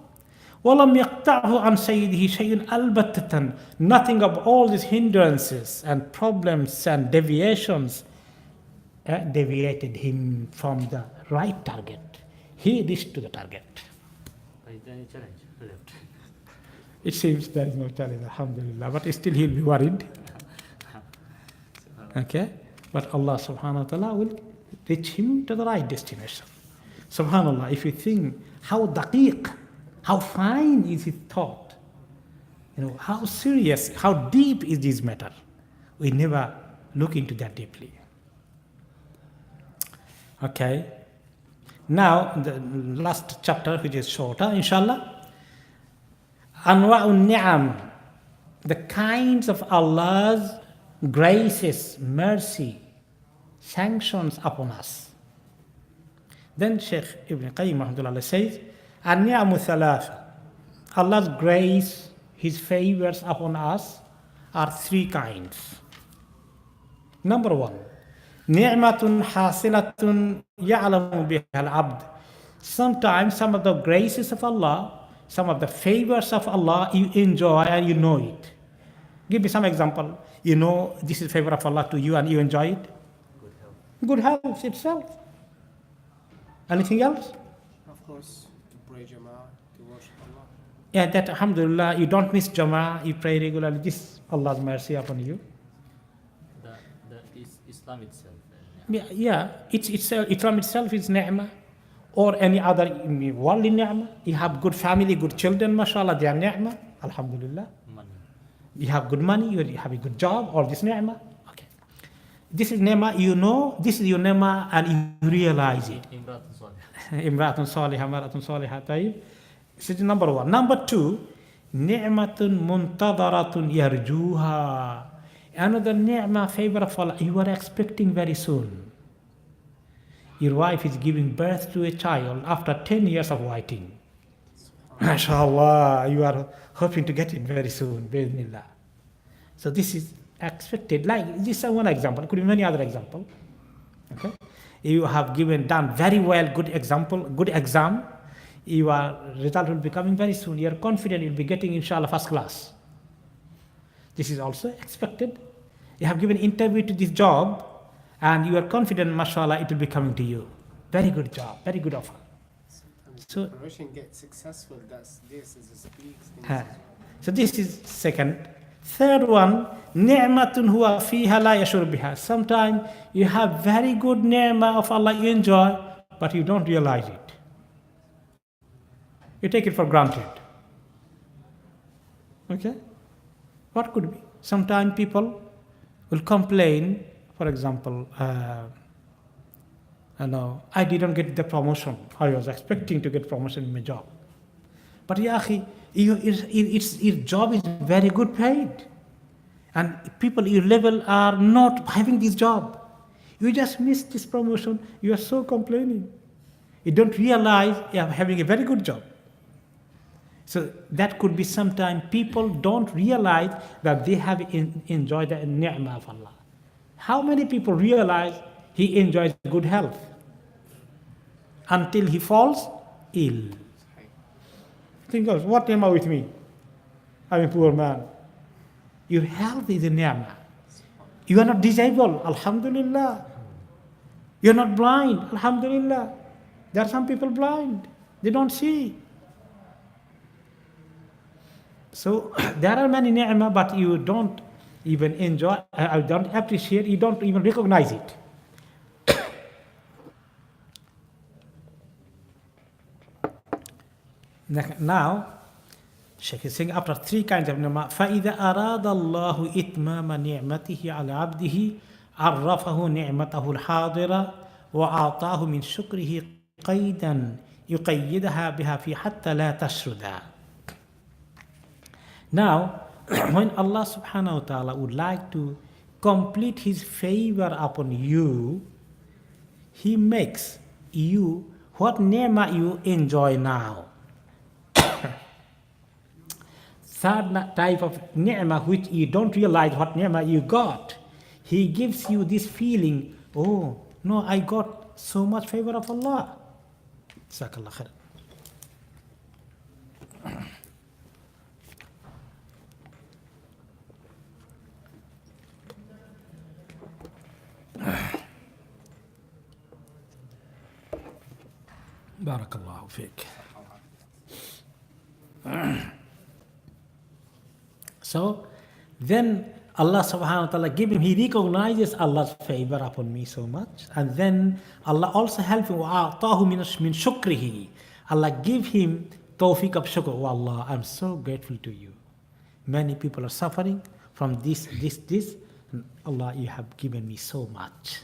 S1: وَلَمْ يَقْطَعْهُ عَنْ سَيِّدِهِ شَيْءٌ الْبَتَّةً. Nothing of all these hindrances and problems and deviations deviated him from the right target. He reached to the target.
S5: Is there any challenge left?
S1: It seems there is no challenge, alhamdulillah, but still he'll be worried. Okay? But Allah subhanahu wa ta'ala will reach him to the right destination. Subhanallah, if you think how daqiq, how fine is his thought, how serious, how deep is this matter, we never look into that deeply. Okay? Now, the last chapter, which is shorter, inshallah. Anwa'un ni'am, the kinds of Allah's graces, mercy, sanctions upon us. Then Sheikh Ibn Qayum rahmatullah says, An-ni'amu thalatha. Allah's grace, His favors upon us are three kinds. Number one, ni'matun hasilatun ya'lamu biha al-abd. Sometimes some of the graces of Allah, some of the favors of Allah, you enjoy and you know it. Give me some example. You know this is favor of Allah to you and you enjoy it. Good health itself. Anything else?
S2: Of course, to pray Jama'ah, to worship Allah.
S1: Yeah, that alhamdulillah, you don't miss Jama'ah, you pray regularly. This is Allah's mercy upon you.
S5: Islam itself.
S1: Yeah, Islam itself is ni'mah. Or any other worldly ni'mah. You have good family, good children, mashallah, they are ni'mah. Alhamdulillah.
S5: Money.
S1: You have good money, you have a good job, all this ni'mah. Okay. This is ni'mah, you know, this is your ni'mah and you realize it. Imra'atun salihah, mar'atun salihah, tayyib. This is number one. Number two, ni'matun muntadaratun yarjuha. Another ni'mah, favor of Allah, you are expecting very soon. Your wife is giving birth to a child after 10 years of waiting. MashaAllah, you are hoping to get it very soon. Bismillah. So this is expected. Like this is one example. It could be many other examples. Okay, you have done very well, good exam. Your result will be coming very soon. You are confident you'll be getting, inshallah, first class. This is also expected. You have given interview to this job, and you are confident, mashallah, it will be coming to you. Very good job, very good offer. So
S2: Russian gets successful. This is a speaks.
S1: So this is second. Third one, ni'matun huwa fiha la yashur biha. Sometimes you have very good ni'mah of Allah you enjoy, but you don't realize it. You take it for granted. Okay? What could be? Sometimes people will complain, for example, I didn't get the promotion. I was expecting to get promotion in my job. But ya akhi, your job is very good paid. And people your level are not having this job. You just missed this promotion. You are so complaining. You don't realize you are having a very good job. So that could be sometimes people don't realize that they have enjoyed the ni'mah of Allah. How many people realize he enjoys good health until he falls ill? Think of what ni'mah with me? I'm a poor man. Your health is a ni'mah. You are not disabled, alhamdulillah. You are not blind, alhamdulillah. There are some people blind. They don't see. So there are many ni'mah, but you don't even enjoy, don't appreciate, you don't even recognize it. Now, Sheikh is saying after three kinds of ni'mah, فَإِذَا أَرَادَ اللَّهُ إِتْمَامَ نِعْمَتِهِ عَلَى عَبْدِهِ عَرَّفَهُ نِعْمَتَهُ الْحَاضِرَةَ وَأَعْطَاهُ مِنْ شُكْرِهِ قَيْدًا يُقَيِّدَهَا بِهَا فِي حَتَّى لَا تَشْرُدَ. Now, when Allah subhanahu wa ta'ala would like to complete his favor upon you, he makes you what ni'mah you enjoy now. Third type of ni'mah, which you don't realize what ni'mah you got. He gives you this feeling, oh, no, I got so much favor of Allah. Jazakallah khair. Barakallahu fiqh. So then Allah subhanahu wa ta'ala give him, he recognizes Allah's favor upon me so much. And then Allah also help him, وَأَعْطَاهُ مِنْ شُكْرِهِ. Allah give him tawfiq of shukr. Oh Allah, I'm so grateful to you. Many people are suffering from this. And Allah, you have given me so much.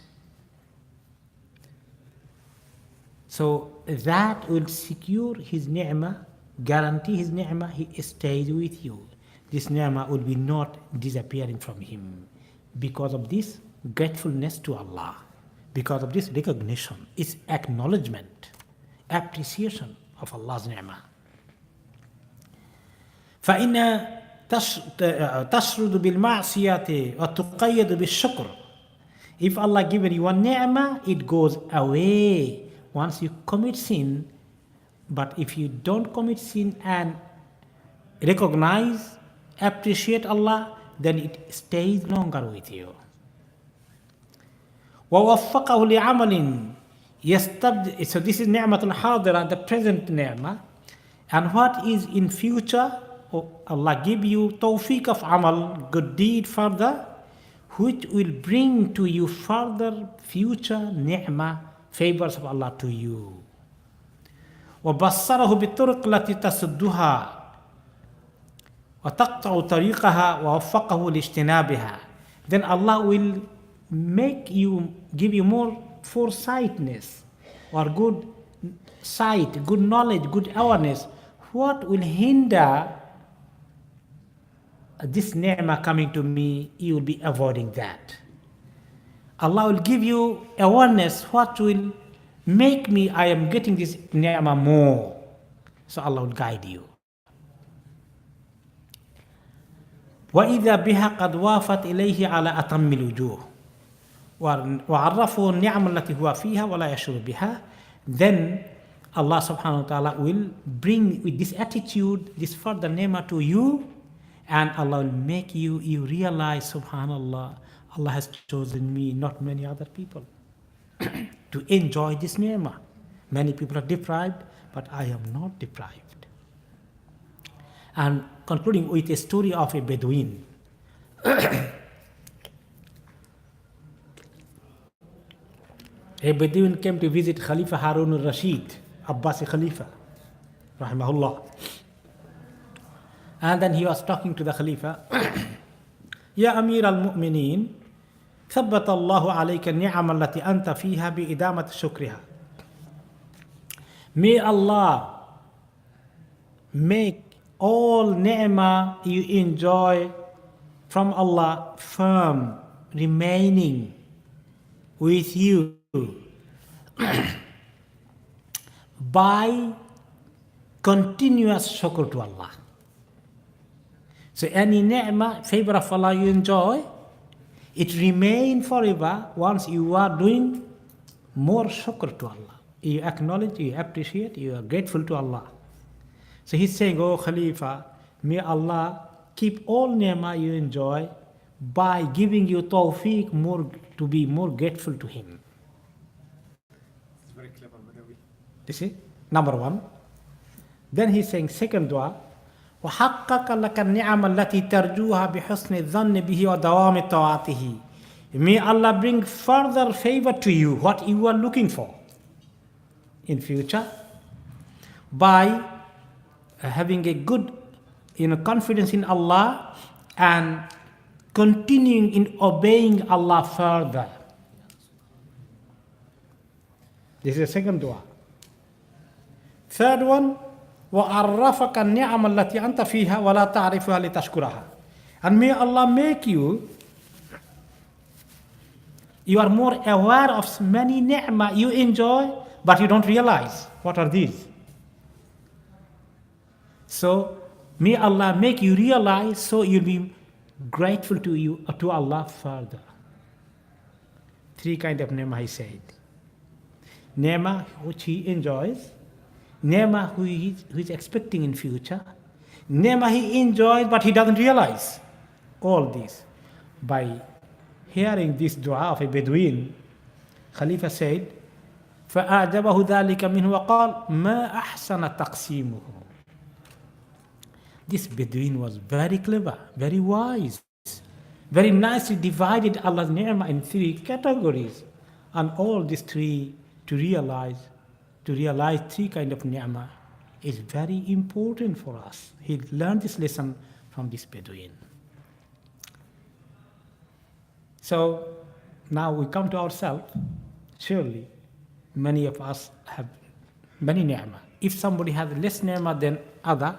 S1: So that will secure his ni'mah, guarantee his ni'mah, he stays with you. This ni'mah will be not disappearing from him because of this gratefulness to Allah, because of this recognition, its acknowledgement, appreciation of Allah's ni'mah. فإن تشرد بالمعصية وتقيد بالشكر. If Allah given you one ni'mah, it goes away once you commit sin. But if you don't commit sin and recognize, appreciate Allah, then it stays longer with you. وَوَفَّقَهُ لِعَمَلٍ يَسْتَبْدِ. So this is ni'matul hadira, the present ni'mah. And what is in future? Allah give you tawfiq of amal, good deed further, which will bring to you further future ni'mah, favors of Allah to you. وَبَصَّرَهُ بِالطُّرُقِ الَّتِي تَسُدُّهَا وَتَقْطَعُ طَرِيقَهَا وَوَفَّقَهُ لِاجْتِنَابِهَا. Then Allah will give you more foresightness or good sight, good knowledge, good awareness, what will hinder this ni'mah coming to me? You will be avoiding that. Allah will give you awareness what will make me I am getting this ni'mah more. So Allah will guide you. وَإِذَا بِهَا قَدْ وَافَتْ إِلَيْهِ عَلَى أَتَمِّ الْوُجُوهِ وَعَرَّفُوا النِّعَمَ الَّتِي هُوَ فِيهَا وَلَا يَشْعُرُ بِهَا. Then Allah subhanahu wa ta'ala will bring with this attitude, this further ni'mah to you, and Allah will make you realize, subhanallah, Allah has chosen me, not many other people, to enjoy this ni'mah. Many people are deprived, but I am not deprived. And concluding with a story of a Bedouin. A Bedouin came to visit Khalifa Harun al-Rashid, Abbasi Khalifa, rahimahullah. And then he was talking to the Khalifa, Ya Amir al-Mu'mineen, ثبت الله عليك النعم التي أنت فيها بإدامة شكرها. May Allah make all ni'mah you enjoy from Allah firm, remaining with you by continuous shukr to Allah. So any ni'mah, favor of Allah you enjoy, it remains forever once you are doing more shukr to Allah. You acknowledge, you appreciate, you are grateful to Allah. So he's saying, oh Khalifa, may Allah keep all ni'mah you enjoy by giving you tawfiq to be more grateful to Him.
S2: It's very clever, Badawi.
S1: You see? Number one. Then he's saying, second dua, وَحَقَّقَ لَكَ النِّعَمَ الَّتِي تَرْجُوهَا بِحُسْنِ الظَّنِّ بِهِ وَدَوَامِ طَاعَتِهِ. May Allah bring further favor to you, what you are looking for in future, by having a good confidence in Allah and continuing in obeying Allah further. This is the second dua. Third one, وَعَرَّفَكَ النِّعَمَ الَّتِي أَنْتَ فِيهَا وَلَا تَعْرِفُهَا لِتَشْكُرَهَا. And may Allah make you are more aware of many ni'mah you enjoy, but you don't realize what are these. So may Allah make you realize, so you'll be grateful to Allah further. Three kind of ni'mah he said. Ni'mah which he enjoys, ni'mah who is expecting in future, ni'mah he enjoys but he doesn't realize. All these. By hearing this dua of a Bedouin, Khalifa said, فَأَعْجَبَهُ ذَلِكَ مِنْهُ وَقَالَ مَا أَحْسَنَ تَقْسِيمُهُ. This Bedouin was very clever, very wise, very nicely divided Allah's ni'mah in three categories. And all these three, to realize three kind of ni'mah is very important for us. He learned this lesson from this Bedouin. So now we come to ourselves. Surely many of us have many ni'mah. If somebody has less ni'mah than other,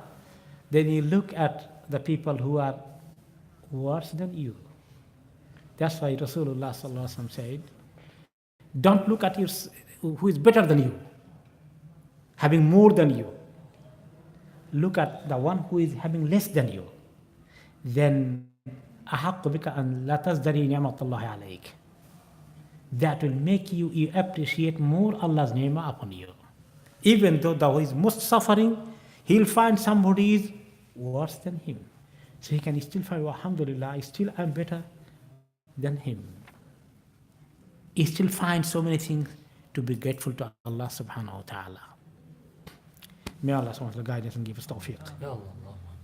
S1: then you look at the people who are worse than you. That's why Rasulullah sallallahu alaihi wasallam said, don't look at who is better than you, having more than you. Look at the one who is having less than you. Then أحق بك أن لا تزدري نعمة الله عليك. That will make you appreciate more Allah's ni'mah upon you. Even though he is most suffering, he'll find somebody is worse than him. So he can still find, alhamdulillah, I'm better than him. He still finds so many things to be grateful to Allah subhanahu wa ta'ala. May Allah subhanahu wa ta'ala guide us and give us tawfiq.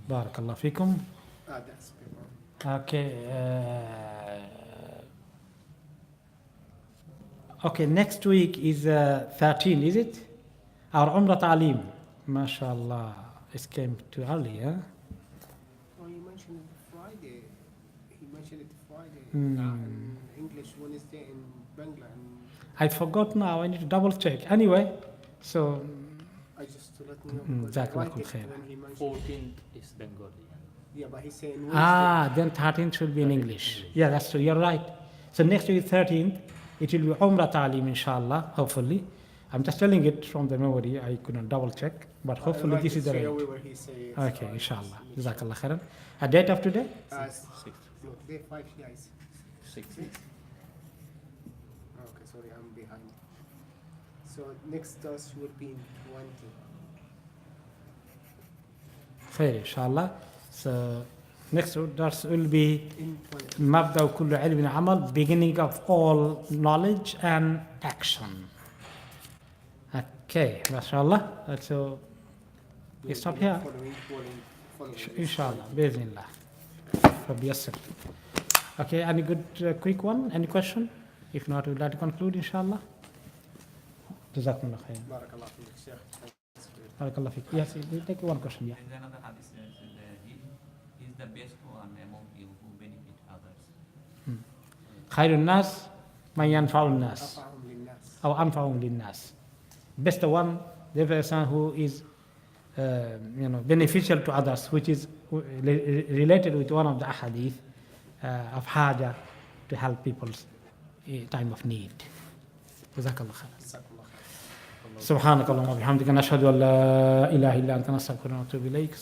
S1: Barakallah fikum.
S2: That's paper.
S1: Okay. Okay, next week is 13, is it? Our Umrah Ta'aleem. MashaAllah. It came too early, huh?
S2: Oh, you mentioned Friday. He mentioned it Friday.
S1: Hmm.
S2: In English, Wednesday in Bangla. And
S1: I forgot now. I need to double check. Anyway, so
S2: I just to let you know because I
S1: Jazakallah
S2: write it
S1: khair.
S2: when he mentioned.
S5: 14th is Bengali.
S2: Yeah, but he's saying Wednesday.
S1: then 13th will be in English. Yeah, that's true. You're right. So next week, 13th, it will be Umrah Ta'lim, inshallah, hopefully. I'm just telling it from the memory. I couldn't double check. But hopefully
S2: Write
S1: this
S2: it
S1: is the
S2: straight
S1: right.
S2: away where he says.
S1: Okay, inshallah. Jazakallah khairan. A date of today?
S2: No, day 5 guys.
S5: 6.
S2: Okay, sorry, I'm behind. So next dust will be in 20.
S1: Fair, inshallah. So next dars will be
S2: In 20.
S1: Mabda kullu ilmin amal, beginning of all knowledge and action. Okay, mashallah. So we stop here.
S2: Following.
S1: Inshallah, bi'idhnillah. Rabbi yassir. Okay, any good quick one? Any question? If not, we'd like to conclude, inshallah. Jazakumullah khair.
S2: Barakallah feek, Sheikh. Thanks for your
S1: Barakallah fiqh. Yes, we take one question, yeah.
S6: There is another hadith that says that he is the best one among you who benefit others.
S1: Khairun nas, man yanfa'un nas.
S2: أفعهم للناس.
S1: Or anfa'un linnas. Best one, the person who is beneficial to others, which is related with one of the ahadith of haja to help people's time of need. Jazakallah khair.
S2: جزاكم الله خير.
S1: سبحانك اللهم وبحمدك نشهد ان لا اله الا انت نستغفرك ونتوب اليك.